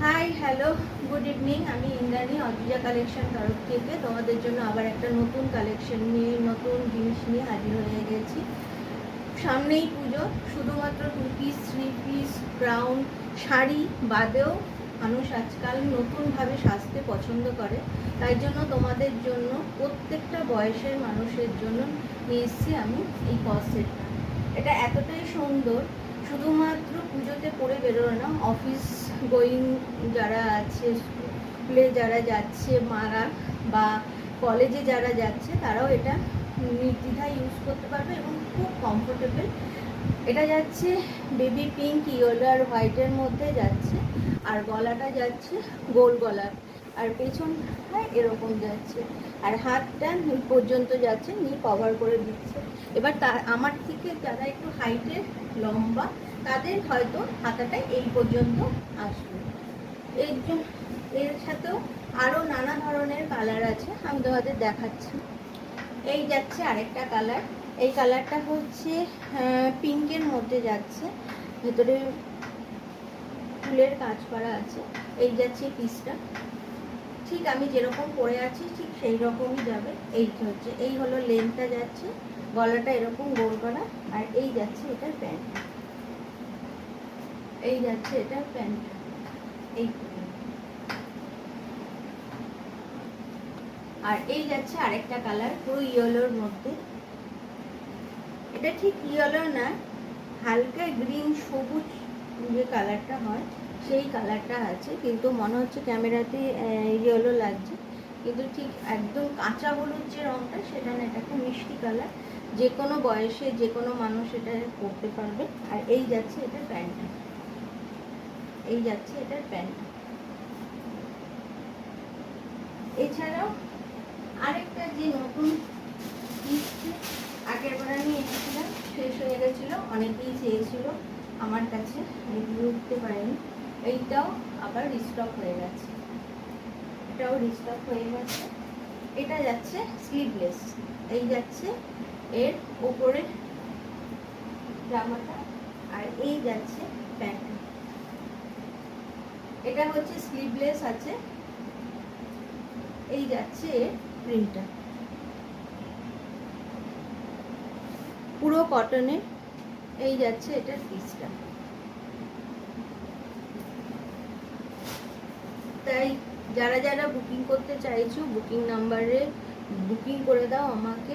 Hi hello good evening. আমি Indrani Adrija collection তরফ থেকে তোমাদের জন্য আবার একটা নতুন কালেকশন নিয়ে নতুন জিনিস নিয়ে হাজির হয়ে গেছি। সামনেই পুজো, শুধুমাত্র 2 পিস 3 পিস ব্রাউন শাড়ি বাদেও মানুষ আজকাল নতুনভাবে সাজতে পছন্দ করে। তাই জন্য তোমাদের জন্য প্রত্যেকটা বয়সের মানুষের জন্য নিয়ে এসেছি আমি এই কস সেটটা। এটা এতটাই সুন্দর, শুধুমাত্র পুজোতে পরে বেরোনো না, অফিস গোয়িং যারা আছে, স্কুলে যারা যাচ্ছে মারা বা কলেজে যারা যাচ্ছে তারাও এটা নির্দ্বিধায় ইউজ করতে পারবে এবং খুব কমফোর্টেবল। এটা যাচ্ছে বেবি পিঙ্ক, ইয়েলো আর হোয়াইটের মধ্যে যাচ্ছে, আর গলাটা যাচ্ছে গোল গলা, আর পেছনটা এরকম যাচ্ছে, আর হাতটা নি পর্যন্ত যাচ্ছে, নি কভার করে দিচ্ছে। এবার আমার থেকে যারা একটু হাইটের লম্বা তাদের হয়তো হাতাটা এই পর্যন্ত আসবে। এর সাথেও আরও নানা ধরনের কালার আছে, আমি তোমাদের দেখাচ্ছি। এই যাচ্ছে আরেকটা কালার, এই কালারটা হচ্ছে পিঙ্কের মধ্যে যাচ্ছে, ভেতরে ফুলের কাজ করা আছে। এই যাচ্ছে পিসটা, ঠিক আমি যেরকম পরে আছি ঠিক সেই রকমই যাবে। এই হলো লেন্থটা যাচ্ছে, গলাটা এরকম গোল করা, আর এই যাচ্ছে এটার প্যান্ট, এই যাচ্ছে এটার প্যান্ট। এই আর এই যাচ্ছে আরেকটা কালার পুরো ইয়েলোর মধ্যে। এটা ঠিক ইয়েলো না, হালকা গ্রিন সবুজ যে কালারটা হয় সেই কালারটা আছে, কিন্তু মনে হচ্ছে ক্যামেরাতে ইয়েলো লাগছে, কিন্তু ঠিক একদম কাঁচা হলুদ যে রঙটা সেটা না, এটা খুব মিষ্টি কালার, যে কোনো বয়সে যে কোনো মানুষ এটা পরতে পারবে। আর এই যাচ্ছে এটার প্যান্ট, এই যাচ্ছে এটার প্যান্ট। এছাড়াও আরেকটা যে নতুন আগের বার আমি এনেছিলাম, শেষ হয়ে গেছিলো, অনেকেই চেয়েছিল আমার কাছে, রিভিউ উঠতে পারেনি, এইটাও আবার রিস্টক হয়ে গেছে, এটাও রিস্টক হয়ে গেছে। এটা যাচ্ছে স্লিভলেস, এই যাচ্ছে এর ওপরের জামাটা, আর এই যাচ্ছে প্যান্ট। এটা হচ্ছে স্লিভলেস আছে, এই যাচ্ছে এর প্রিন্টটা, পুরো কটনের। এই যাচ্ছে এটার পিসটা। তাই যারা যারা বুকিং করতে চাইছো বুকিং নাম্বারে বুকিং করে দাও আমাকে।